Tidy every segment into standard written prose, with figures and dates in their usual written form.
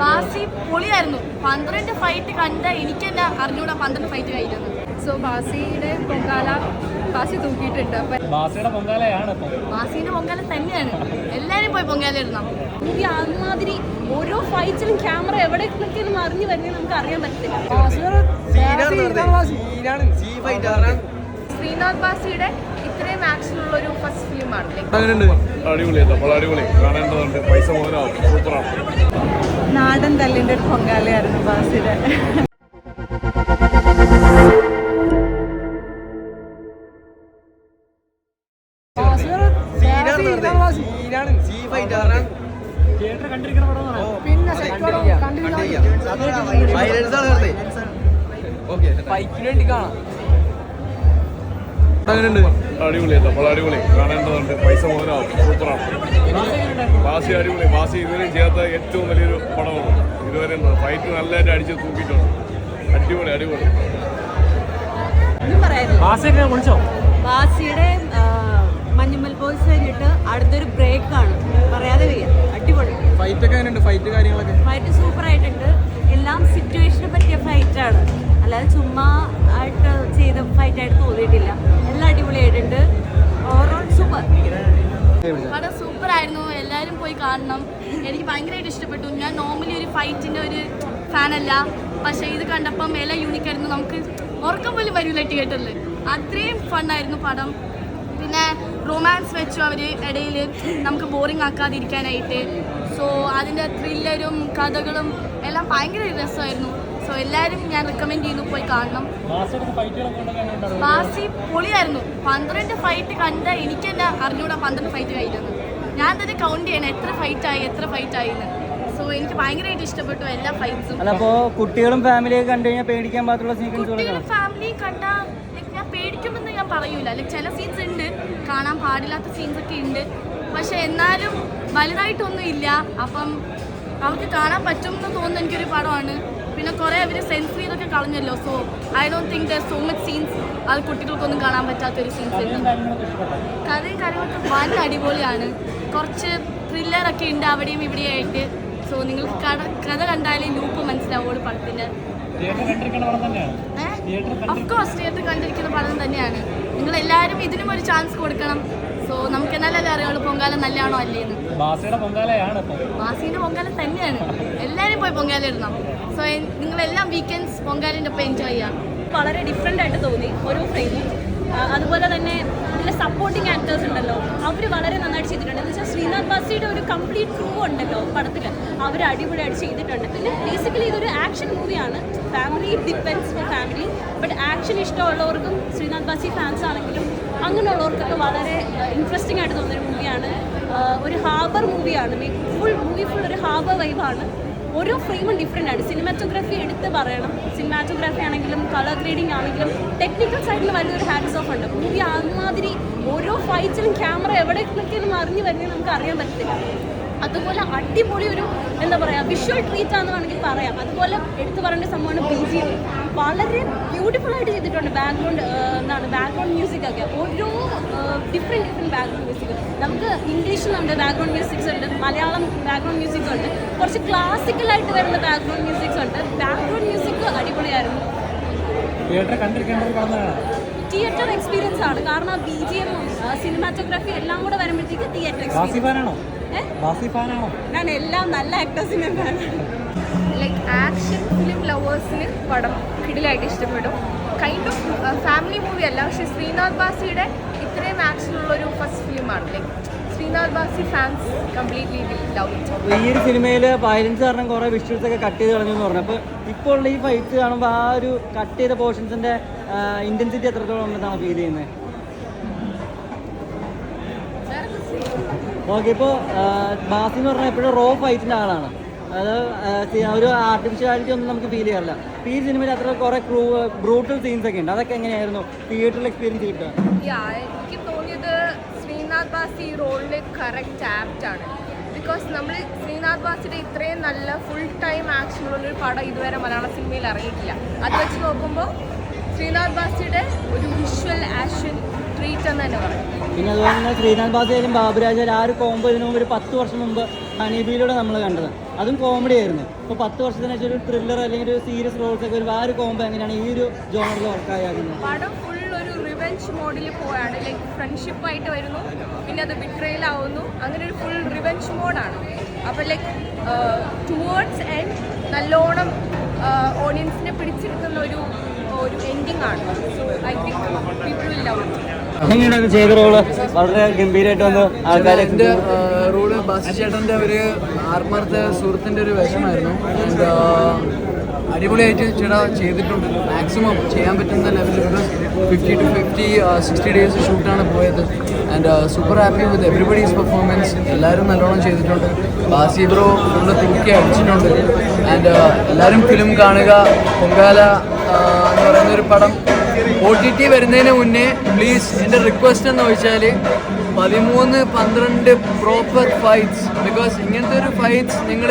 ബാസി പൊളിയായിരുന്നു. 12 fight കണ്ട എനിക്ക് തന്നെ അറിഞ്ഞൂടാ 12 ഫൈറ്റ് കഴിഞ്ഞത്. സോ ബാസിയുടെ പൊങ്കാല ബാസി തൂക്കിയിട്ടുണ്ട്. ബാസിയുടെ പൊങ്കാലയാണ് ബാസിന്റെ പൊങ്കാല തന്നെയാണ്. എല്ലാരും പോയി പൊങ്കാല ഇടണം. മൂവി ആദ്യമാതിരി ഓരോ ഫൈറ്റിലും ക്യാമറ എവിടേക്കൊക്കെ അറിഞ്ഞു വരുന്നത് നമുക്ക് അറിയാൻ പറ്റില്ല. ശ്രീനാഥ് ബാസിയുടെ ഇത്രയും ആക്ഷൻ ഉള്ള ഒരു ഫസ്റ്റ് ഫിലിമാണ്. നാടൻ തല്ലിന്റെ ഒരു പൊങ്കാലയായിരുന്നു ബാസിയുടെ. അടിപൊളിയല്ല, വളരെ അടിപൊളി, കാണേണ്ടതുണ്ട്, പൈസ മുതലാവും, സൂപ്പറാണ്. ബാസി അടിപൊളി, ബാസി ഇതുവരെയും ചെയ്യാത്ത ഏറ്റവും വലിയൊരു പടമാണ്. ഇതുവരെ ഫൈറ്റ് നല്ലതായിട്ട് അടിച്ച് തൂക്കിയിട്ടുണ്ട്. അടിപൊളി അടിപൊളി. ബാസിയുടെ മഞ്ഞുമൽ ബോയ്സ് കഴിഞ്ഞിട്ട് അടുത്തൊരു ബ്രേക്കാണ്, പറയാതെ വയ്യ. അടിപൊളി ഫൈറ്റ് സൂപ്പർ ആയിട്ടുണ്ട്. എല്ലാം സിറ്റുവേഷനെ പറ്റിയ ഫൈറ്റാണ്, അല്ലാതെ ചുമ്മാ ആയിട്ട് ചെയ്ത ഫൈറ്റായിട്ട് തോന്നിയിട്ടില്ല. എല്ലാം അടിപൊളിയായിട്ടുണ്ട്. Overall super. പടം സൂപ്പർ ആയിരുന്നു. എല്ലാവരും പോയി കാണണം. എനിക്ക് ഭയങ്കരമായിട്ട് ഇഷ്ടപ്പെട്ടു. ഞാൻ നോർമലി ഒരു ഫൈറ്റിൻ്റെ ഒരു ഫാനല്ല, പക്ഷേ ഇത് കണ്ടപ്പം എല്ലാം യൂണിക്കായിരുന്നു. നമുക്ക് ഉറക്കം പോലും വരില്ല തിയേറ്ററിൽ. അത്രയും ഫണ്ണായിരുന്നു പടം. പിന്നെ റൊമാൻസ് വെച്ചു അവർ ഇടയിൽ നമുക്ക് ബോറിംഗ് ആക്കാതിരിക്കാനായിട്ട്. സോ അതിൻ്റെ ത്രില്ലറും കഥകളും എല്ലാം ഭയങ്കര രസമായിരുന്നു. സോ എല്ലാവരും ഞാൻ റെക്കമെൻഡ് ചെയ്യുന്നു, പോയി കാണണം. ബാസി പൊളിയായിരുന്നു. 12 ഫൈറ്റ് കണ്ട എനിക്ക് തന്നെ അറിഞ്ഞൂടാ 12 ഫൈറ്റ് കഴിഞ്ഞത്. ഞാൻ തന്നെ കൗണ്ട് ചെയ്യണം എത്ര ഫൈറ്റായി എന്ന്. സോ എനിക്ക് ഭയങ്കരമായിട്ട് ഇഷ്ടപ്പെട്ടു എല്ലാ ഫൈറ്റ്സും. കുട്ടികളും ഫാമിലിയൊക്കെ കണ്ടു കഴിഞ്ഞാൽ പേടിക്കാൻ പാടുള്ള കുട്ടികളും ഫാമിലി കണ്ടാൽ ഞാൻ പേടിക്കുമെന്ന് ഞാൻ പറയൂല. ചില സീൻസ് ഉണ്ട്, കാണാൻ പാടില്ലാത്ത സീൻസ് ഒക്കെ ഉണ്ട്, പക്ഷെ എന്നാലും വലുതായിട്ടൊന്നും ഇല്ല. അപ്പം അവർക്ക് കാണാൻ പറ്റുമെന്ന് തോന്നുന്ന എനിക്കൊരു പടമാണ്. പിന്നെ കുറേ അവർ സെൻസറി ഇതൊക്കെ കളഞ്ഞല്ലോ. So I don't think there so much scenes അത് കുട്ടികൾക്കൊന്നും കാണാൻ പറ്റാത്തൊരു സീൻസ് ഉണ്ട്. കഥയും കാര്യങ്ങളൊക്കെ വൻ അടിപൊളിയാണ്. കുറച്ച് ത്രില്ലറൊക്കെ ഉണ്ട് അവിടെയും ഇവിടെയായിട്ട്. സോ നിങ്ങൾക്ക് കഥ കണ്ടാലേ ലൂപ്പ് മനസ്സിലാവുള്ളൂ പടത്തിൻ്റെ. ഓഫ്കോഴ്സ് തിയേറ്റർ കണ്ടിരിക്കുന്ന പടം തന്നെയാണ്. നിങ്ങളെല്ലാവരും ഇതിനും ഒരു ചാൻസ് കൊടുക്കണം. സോ നമുക്ക് എന്നാലല്ലേ അറിയുള്ളൂ പൊങ്കാല നല്ലതാണോ അല്ലേന്ന്. ബാസിയുടെ പൊങ്കാല തന്നെയാണ്. എല്ലാവരും പോയി പൊങ്കാല ഇടണം. സോ നിങ്ങളെല്ലാം വീക്കെൻഡ്സ് പൊങ്കാലിൻ്റെ ഒപ്പം എൻജോയ് ചെയ്യാം. വളരെ ഡിഫറെൻ്റ് ആയിട്ട് തോന്നി ഓരോ ഫ്രെയിമും. അതുപോലെ തന്നെ ഇതിലെ സപ്പോർട്ടിങ് ആക്ടേഴ്സ് ഉണ്ടല്ലോ, അവർ വളരെ നന്നായിട്ട് ചെയ്തിട്ടുണ്ട്. എന്ന് വെച്ചാൽ ശ്രീനാഥ് ബാസിയുടെ ഒരു കംപ്ലീറ്റ് ക്രൂ ഉണ്ടല്ലോ പടത്തിൽ, അവർ അടിപൊളിയായിട്ട് ചെയ്തിട്ടുണ്ട്. പിന്നെ ബേസിക്കലി ഇതൊരു ആക്ഷൻ മൂവിയാണ്. Family depends for family, but action ഇഷ്ടമുള്ളവർക്കും ശ്രീനാഥ് ബാസി ഫാൻസ് ആണെങ്കിലും അങ്ങനെയുള്ളവർക്കൊക്കെ വളരെ ഇൻട്രസ്റ്റിംഗ് ആയിട്ട് തോന്നുന്നൊരു മൂവിയാണ്. ഒരു ഹാർബർ മൂവിയാണ്. മൂവി ഫുൾ ഒരു ഹാർബർ വൈബാണ്. ഓരോ ഫ്രെയിമും ഡിഫറെൻ്റ് ആണ്. സിനിമാറ്റോഗ്രാഫി എടുത്ത് പറയണം. സിനിമാറ്റോഗ്രാഫി ആണെങ്കിലും കളർ ഗ്രേഡിംഗ് ആണെങ്കിലും ടെക്നിക്കൽ സൈഡിൽ വലിയൊരു ഹാൻഡ്സ് ഓഫ് ഉണ്ട്. മൂവി ആദ്യമാതിരി ഓരോ ഫൈറ്റിലും ക്യാമറ എവിടേക്കൊക്കെ അറിഞ്ഞു വരുന്നത് നമുക്ക് അറിയാൻ പറ്റില്ല. അതുപോലെ അടിപൊളി ഒരു എന്താ പറയുക വിഷ്വൽ ട്രീറ്റ് ആണെന്ന് വേണമെങ്കിൽ പറയാം. അതുപോലെ എടുത്തു പറയേണ്ട സംഭവമാണ് BGM. വളരെ ബ്യൂട്ടിഫുൾ ആയിട്ട് ചെയ്തിട്ടുണ്ട്. ബാക്ക്ഗ്രൗണ്ട് മ്യൂസിക് ഒക്കെ ഓരോ ഡിഫറെൻറ്റ് ബാക്ക്ഗ്രൗണ്ട് മ്യൂസിക്. നമുക്ക് ഇംഗ്ലീഷിലുണ്ട് ബാക്ക്ഗ്രൗണ്ട് മ്യൂസിക്സ് ഉണ്ട്, മലയാളം ബാക്ക്ഗ്രൗണ്ട് മ്യൂസിക്സ് ഉണ്ട്, കുറച്ച് ക്ലാസിക്കലായിട്ട് വരുന്ന ബാക്ക്ഗ്രൗണ്ട് മ്യൂസിക്സ് ഉണ്ട്. ബാക്ക്ഗ്രൗണ്ട് മ്യൂസിക് അടിപൊളിയായിരുന്നു. തിയേറ്റർ എക്സ്പീരിയൻസ് ആണ്. കാരണം BGM സിനിമാറ്റോഗ്രാഫി എല്ലാം കൂടെ വരുമ്പോഴത്തേക്ക് തിയേറ്റർ എക്സ്പീരിയൻസ്. ഞാൻ എല്ലാം നല്ല ആക്ടേഴ്സിനെ ലൈക്ക് ആക്ഷൻ ഫിലിം ലവേഴ്സിന് പടം കിടിലായിട്ട് ഇഷ്ടപ്പെടും. കൈൻഡ് ഓഫ് ഫാമിലി മൂവി അല്ല, പക്ഷേ ശ്രീനാഥ് ബാസിയുടെ ഇത്രയും ആക്ഷനുള്ളൊരു ഫസ്റ്റ് ഫിലിമാണ്. Like Sreenath Basi fans completely love it. ഈ ഒരു സിനിമയിൽ വയലൻസ് കാരണം കുറേ വിഷ്വൽസ് ഒക്കെ കട്ട് ചെയ്ത് കളഞ്ഞു എന്ന് പറഞ്ഞു. അപ്പോൾ ഇപ്പോൾ ഉള്ള ഈ ഫൈറ്റ്സ് കാണുമ്പോൾ ആ ഒരു കട്ട് ചെയ്ത പോർഷൻസിൻ്റെ ഇൻറ്റൻസിറ്റി എത്രത്തോളം ഉണ്ടെന്നാണ് ഫീൽ ചെയ്യുന്നത്? ഓക്കെ, ഇപ്പോൾ ബാസി എന്ന് പറഞ്ഞാൽ എപ്പോഴും റോ ഫൈറ്റിൻ്റെ ആളാണ്. അത് ഒരു ആർട്ടിഫിഷ്യാലിറ്റി ഒന്നും നമുക്ക് ഫീൽ ചെയ്യാറില്ല. അപ്പോൾ ഈ സിനിമയിൽ അത്ര കുറേ ബ്രൂട്ടൽ സീൻസ് ഒക്കെ ഉണ്ട്. അതൊക്കെ എങ്ങനെയായിരുന്നു തിയേറ്ററിൽ എക്സ്പീരിയൻസ് കിട്ടുക? എനിക്ക് തോന്നിയത് ശ്രീനാഥ് ബാസി ഈ റോളിൽ കറക്റ്റ് ആപ്റ്റാണ്. ബിക്കോസ് നമ്മൾ ശ്രീനാഥ് ബാസിയുടെ ഇത്രയും നല്ല ഫുൾ ടൈം ആക്ഷനുള്ളൊരു പടം ഇതുവരെ മലയാള സിനിമയിൽ ഇറങ്ങിയിട്ടില്ല. അത് വെച്ച് നോക്കുമ്പോൾ ശ്രീനാഥ് ബാസിയുടെ ഒരു വിഷ്വൽ ആക്ഷൻ ട്രീറ്റ് എന്ന് തന്നെ പറയാം. പിന്നെ അതുപോലെ തന്നെ ശ്രീനാഥ് ബാസിയായാലും ബാബുരാജായാലും ആ ഒരു കോംബോ ഇതിനു മുമ്പ് ഒരു 10 വർഷം മുമ്പ് ഹണീബിയിലൂടെ നമ്മൾ കണ്ടത്, അതും കോമഡി ആയിരുന്നു. ഇപ്പോൾ 10 വർഷത്തിന് ശേഷം ഒരു ത്രില്ലർ അല്ലെങ്കിൽ ഒരു സീരിയസ് റോൾസ് ഒക്കെ ഒരു ആ ഒരു കോംബോ എങ്ങനെയാണ് ഈ ഒരു ജോണറിൽ വർക്കായിരിക്കുന്നത്? പടം ഫുൾ ഒരു റിവെഞ്ച് മോഡിൽ പോയാണ്. ലൈക്ക് ഫ്രണ്ട്ഷിപ്പായിട്ട് വരുന്നു, പിന്നെ അത് ബിട്രയലാവുന്നു, അങ്ങനെ ഒരു ഫുൾ റിവെഞ്ച് മോഡാണ്. അപ്പോൾ ലൈക്ക് ടുവേർഡ്സ് എൻഡ് നല്ലോണം ഓഡിയൻസിനെ പിടിച്ചെടുക്കുന്ന ഒരു എൻഡിങ് ആണ്. So I think people will love it. എങ്ങനെയാണ് ചെയ്ത റോള്? വളരെ ഗംഭീരമായിട്ട് വന്ന് ആൾക്കാരെ എൻ്റെ റോള് ബാസി ചേട്ടൻ്റെ ഒരു ആത്മാർത്ഥ സുഹൃത്തിൻ്റെ ഒരു വേഷമായിരുന്നു. ആൻഡ് അടിപൊളിയായിട്ട് ചേട്ടാ ചെയ്തിട്ടുണ്ട്. മാക്സിമം ചെയ്യാൻ പറ്റുന്ന ലെവലിൽ, ബിക്കോസ് 50 to 60 ഡേയ്സ് ഷൂട്ടാണ് പോയത്. And super happy with everybody's performance. എല്ലാവരും നല്ലോണം ചെയ്തിട്ടുണ്ട്. ബാസി ബ്രോ ഫുള്ള് തൂക്കി അടിച്ചിട്ടുണ്ട്. ആൻഡ് എല്ലാവരും ഫിലിം കാണുക. പൊങ്കാല എന്ന് പറയുന്നൊരു പടം OTT വരുന്നതിന് മുന്നേ പ്ലീസ് എൻ്റെ റിക്വസ്റ്റ് എന്ന് വെച്ചാൽ 13-12 പ്രോപ്പർ ഫൈറ്റ്സ്. ബിക്കോസ് ഇങ്ങനത്തെ ഒരു ഫൈറ്റ്സ് നിങ്ങൾ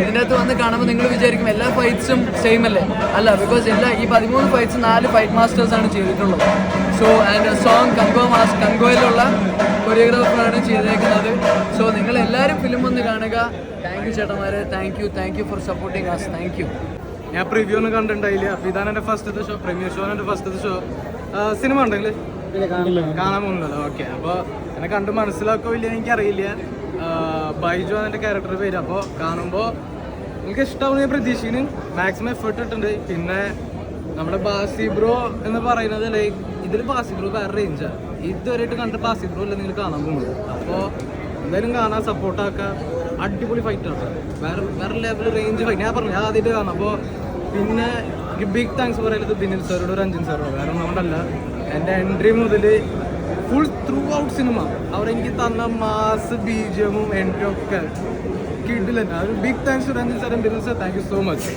ഇതിൻ്റെ അകത്ത് വന്ന് കാണുമ്പോൾ നിങ്ങൾ വിചാരിക്കും എല്ലാ ഫൈറ്റ്സും സെയിം അല്ലേ? അല്ല, ബിക്കോസ് ഈ 13 ഫൈറ്റ്സ് 4 ഫൈറ്റ് മാസ്റ്റേഴ്സാണ് ചെയ്തിട്ടുള്ളത്. സോ ആൻഡ് സോങ് കങ്കോയിലുള്ള കൊറിയോഗ്രാഫറാണ് ചെയ്തേക്കുന്നത്. സോ നിങ്ങൾ എല്ലാവരും ഫിലിം ഒന്ന് കാണുക. താങ്ക് യു ചേട്ടന്മാരെ, thank you for supporting us. Thank you. ഞാൻ പ്രിവ്യൂ ഒന്നും കണ്ടിട്ടുണ്ടായില്ല. അപ്പോൾ ഇതാണ് എൻ്റെ ഫസ്റ്റത്തെ ഷോ, പ്രീമിയർ ഷോ എൻ്റെ ഫസ്റ്റത്തെ ഷോ. സിനിമ ഉണ്ടെങ്കിൽ കാണാൻ പോകുന്നുണ്ടല്ലോ. ഓക്കെ, അപ്പോൾ എന്നെ കണ്ട് മനസ്സിലാക്കോ ഇല്ല എനിക്കറിയില്ല. ബൈജു ആണ് എൻ്റെ ക്യാരക്ടറുടെ പേര്. അപ്പോൾ കാണുമ്പോൾ എനിക്ക് ഇഷ്ടമാവുന്ന ഞാൻ പ്രതീക്ഷിക്കുന്നു. മാക്സിമം എഫേർട്ട് ഇട്ടുണ്ട്. പിന്നെ നമ്മുടെ ബാസി ബ്രോ എന്ന് പറയുന്നത് ലൈക്ക് ഇതിൽ ബാസി ബ്രോ വേറെ റേഞ്ചാണ്. ഇതുവരെയായിട്ട് കണ്ട ബാസി ബ്രോ അല്ല നിങ്ങൾ കാണാൻ പോകുന്നത്. അപ്പോൾ എന്തായാലും കാണാൻ സപ്പോർട്ടാക്കുക. അടിപൊളി ഫൈറ്റാണ്, വേറെ ലെവൽ റേഞ്ച് ഫൈറ്റ്. ഞാൻ പറഞ്ഞു ഞാൻ ആദ്യമായിട്ട് കാണാം. അപ്പോൾ പിന്നെ എനിക്ക് ബിഗ് താങ്ക്സ് പറയുന്നത് ബിനിൽ സാറോട് രഞ്ജൻ സാറോ, വേറെ ഒന്നുകൊണ്ടല്ല. എൻ്റെ എൻട്രി മുതൽ ഫുൾ ത്രൂ ഔട്ട് സിനിമ അവരെനിക്ക് തന്ന മാസ് ബീജിയമും എൻട്രിയും ഒക്കെ കിട്ടില്ല. ഒരു ബിഗ് താങ്ക്സ് ടു രഞ്ജൻ സാറും Binil sir. Thank you so much.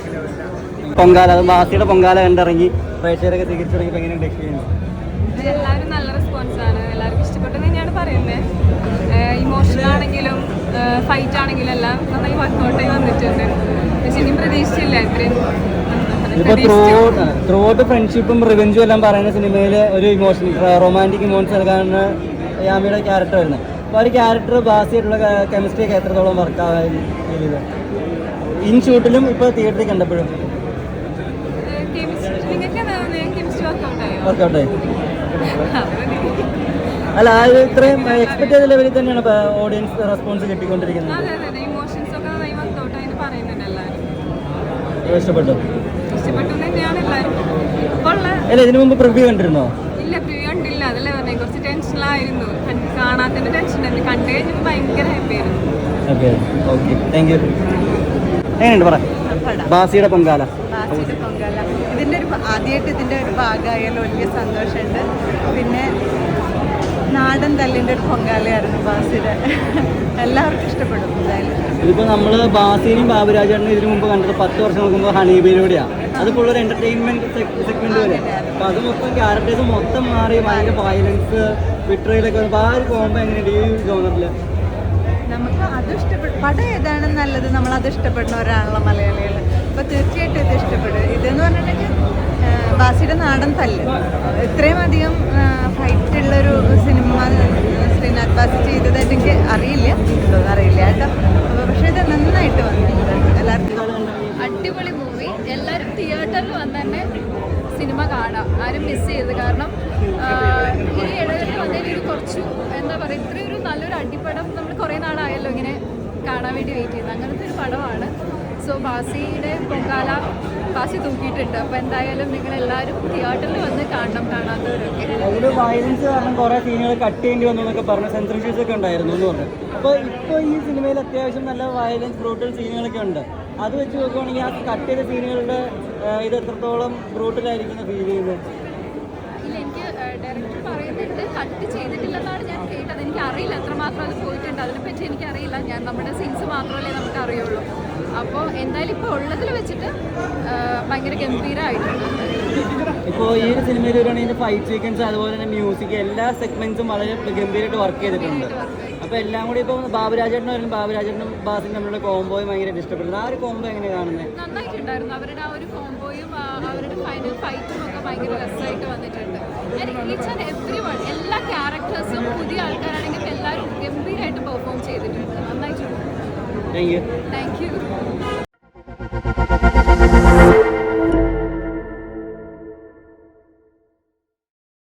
Pongala, അത് ബാസിയുടെ പൊങ്കാല കണ്ടിറങ്ങി പ്രേക്ഷകരൊക്കെ സ്വീകരിച്ചു തുടങ്ങിയപ്പോൾ എങ്ങനെയുണ്ട് എക്സ്പീരിയൻസ്? എല്ലാവരും നല്ല റെസ്പോൺസാണ്. എല്ലാവർക്കും ഇഷ്ടപ്പെട്ടു തന്നെയാണ് പറയുന്നത്. ഇമോഷണൽ ആണെങ്കിലും ഫൈറ്റ് ആണെങ്കിലും എല്ലാം നന്നായി വർക്കൗട്ടായി വന്നിട്ടുണ്ട്. പക്ഷെ ഇനിയും പ്രതീക്ഷിച്ചില്ല ഇത്രയും. ഇതിപ്പോൾ ത്രൂ ഔട്ട് ഫ്രണ്ട്ഷിപ്പും റിവെഞ്ചും എല്ലാം പറയുന്ന സിനിമയിൽ ഒരു ഇമോഷൻ, റൊമാൻറ്റിക് ഇമോഷൻസ് നൽകാനാണ് യാമിയുടെ ക്യാരക്ടർ വരുന്നത്. അപ്പോൾ ഒരു ക്യാരക്ടർ ബാസിയായിട്ടുള്ള കെമിസ്ട്രി ഒക്കെ എത്രത്തോളം വർക്കാവാൻ ചെയ്തത് ഇൻ ഷൂട്ടിലും ഇപ്പോൾ തിയേറ്ററിൽ കണ്ടപ്പോഴും? വർക്കൗട്ടായി. അല്ല, അത് ഇത്രയും എക്സ്പെക്ട് ചെയ്ത ലെവലിൽ തന്നെയാണ് ഓഡിയൻസ് റെസ്പോൺസ് കിട്ടിക്കൊണ്ടിരിക്കുന്നത്. ഇഷ്ടപ്പെട്ടു അല്ല? ഇതിനു മുമ്പ് പ്രിവ്യൂ കണ്ടിരുന്നോ? ഇല്ല, പ്രിവ്യൂ കണ്ടില്ല. അതല്ലേ പറഞ്ഞേ, കുറച്ച് ടെൻഷനിലായിരുന്നു. കാണാത്തതിന്റെ ടെൻഷൻ ആയിരുന്നു. കണ്ടു കഴിഞ്ഞപ്പോൾ ഭയങ്കര ഹാപ്പി ആയിരുന്നു. Okay, thank you. എങ്ങനെയുണ്ട് പറ ബാസിയുടെ പൊങ്കാല? ഇതിൻ്റെ ആദ്യമായിട്ട് ഇതിൻ്റെ ഒരു ഭാഗമായാലും വലിയ സന്തോഷമുണ്ട്. പിന്നെ നാടൻ തല്ലിൻ്റെ ഒരു പൊങ്കാലയായിരുന്നു ബാസിയുടെ. എല്ലാവർക്കും ഇഷ്ടപ്പെടും എന്തായാലും. ഇതിപ്പോൾ നമ്മൾ ബാസിനെയും ബാബുരാജേട്ടനും ഇതിനു മുമ്പ് കണ്ടത് 10 വർഷങ്ങൾക്ക് മുമ്പ് ഹണീബിയിലൂടെയാണ്. അത് ഫുള്ളൊരു എൻ്റർടൈൻമെൻറ്റ് സെഗ്മെൻറ്റ് വരെ. അപ്പോൾ അത് മൊത്തം ക്യാരക്ടേഴ്സ് മൊത്തം മാറി ഭയങ്കര വയലൻസ് വിട്രയിലൊക്കെ വരുമ്പോൾ ആ ഒരു കോംബോ എങ്ങനെയുണ്ട് ഈ ജോണറിൽ? നമുക്ക് അത് ഇഷ്ടപ്പെടും. പടം ഏതാണ് നല്ലത് നമ്മളത് ഇഷ്ടപ്പെടുന്നവരാണല്ലോ മലയാളികൾ. അപ്പോൾ തീർച്ചയായിട്ടും ഇത് ഇഷ്ടപ്പെടും. ഇതെന്ന് പറഞ്ഞിട്ടുണ്ടെങ്കിൽ ബാസിയുടെ നാടൻ തല്ല്, ഇത്രയും അധികം ഫൈറ്റുള്ളൊരു സിനിമ ശ്രീനാഥ് ബാസി ചെയ്തതായിട്ട് എനിക്ക് അറിയില്ല കേട്ടോ. പക്ഷേ ഇത് നന്നായിട്ട് വന്നിട്ടുണ്ട്. എല്ലാവർക്കും അടിപൊളി മൂവി. എല്ലാവരും തിയേറ്ററിൽ വന്ന് തന്നെ സിനിമ കാണാം. ആരും മിസ് ചെയ്ത്. കാരണം ഈ ഇടയിൽ വന്നതിൽ ഇത് കുറച്ചു എന്താ പറയുക, ഇത്രയും ഒരു നല്ലൊരു അടിപ്പടം നമ്മൾ കുറേ നാളായല്ലോ ഇങ്ങനെ കാണാൻ വേണ്ടി വെയിറ്റ് ചെയ്യുന്നത്. അങ്ങനത്തെ ഒരു പടമാണ്. സോ ബാസിയുടെ പൊങ്കാല ബാസി തൂക്കിയിട്ടുണ്ട്. അപ്പോൾ എന്തായാലും നിങ്ങളെല്ലാവരും തിയേറ്ററിൽ വന്ന് കാണണം, കാണാത്തവരൊക്കെ. അതിൽ വയലൻസ് കാരണം കുറേ സീനുകൾ കട്ട് ചെയ്യേണ്ടി വന്നു എന്നൊക്കെ പറഞ്ഞ് സെൻസർഷീസ് ഒക്കെ ഉണ്ടായിരുന്നു എന്ന് പറഞ്ഞു. അപ്പോൾ ഇപ്പോൾ ഈ സിനിമയിൽ അത്യാവശ്യം നല്ല വയലൻസ് ബ്രൂട്ടൽ സീനുകളൊക്കെ ഉണ്ട്. അത് വെച്ച് നോക്കുവാണെങ്കിൽ ആ കട്ട് ചെയ്ത സീനുകളുടെ ഇത് എത്രത്തോളം ബ്രൂട്ടലായിരിക്കുന്ന ഫീൽ ചെയ്യുന്നത്? ഇല്ല, എനിക്ക് ഡയറക്ടർ പറയുന്നുണ്ട് കട്ട് ചെയ്തിട്ടില്ലെന്നാണ് ഞാൻ കേട്ടത്. എനിക്കറിയില്ല എത്രമാത്രം അത് പോയിട്ടുണ്ട്, അതിനെപ്പറ്റി എനിക്കറിയില്ല. ഞാൻ നമ്മുടെ സീൻസ് മാത്രമല്ലേ നമുക്ക് അറിയുള്ളൂ. അപ്പോൾ എന്തായാലും ഇപ്പോൾ ഉള്ളതിൽ വെച്ചിട്ട് ഭയങ്കര ഗംഭീരമായിട്ടുണ്ട്. ഇപ്പോൾ ഈ ഒരു സിനിമയിൽ വരുവാണെങ്കിൽ ഫൈറ്റ് സീക്വൻസ് അതുപോലെ തന്നെ മ്യൂസിക് എല്ലാ സെഗ്മെന്റ്സും വളരെ ഗംഭീരമായിട്ട് വർക്ക് ചെയ്തിട്ടുണ്ട്. അപ്പോൾ എല്ലാം കൂടി ഇപ്പോൾ ബാബുരാജേട്ടനും ബാസിനും തമ്മിലുള്ള കോംബോയും ഭയങ്കരമായിട്ട് ഇഷ്ടപ്പെടുന്നത്. ആ ഒരു കോംബോ എങ്ങനെയാണ് കാണുന്നത്? നന്നായിട്ടുണ്ടായിരുന്നു. അവരുടെ ആ ഒരു കോംബോയും അവരുടെ ഫൈനൽ ഫൈറ്റും ഒക്കെ ഭയങ്കര രസമായിട്ട് വന്നിട്ടുണ്ട്. ഈച്ച് ആൻഡ് എവ്രി വൺ, എല്ലാ ക്യാരക്ടേഴ്സും പുതിയ ആൾക്കാരാണെങ്കിൽ എല്ലാവരും ഗംഭീരമായിട്ട് പെർഫോം ചെയ്തിട്ടുണ്ട്. നന്നായിട്ടുണ്ട്. Thank you. Thank you.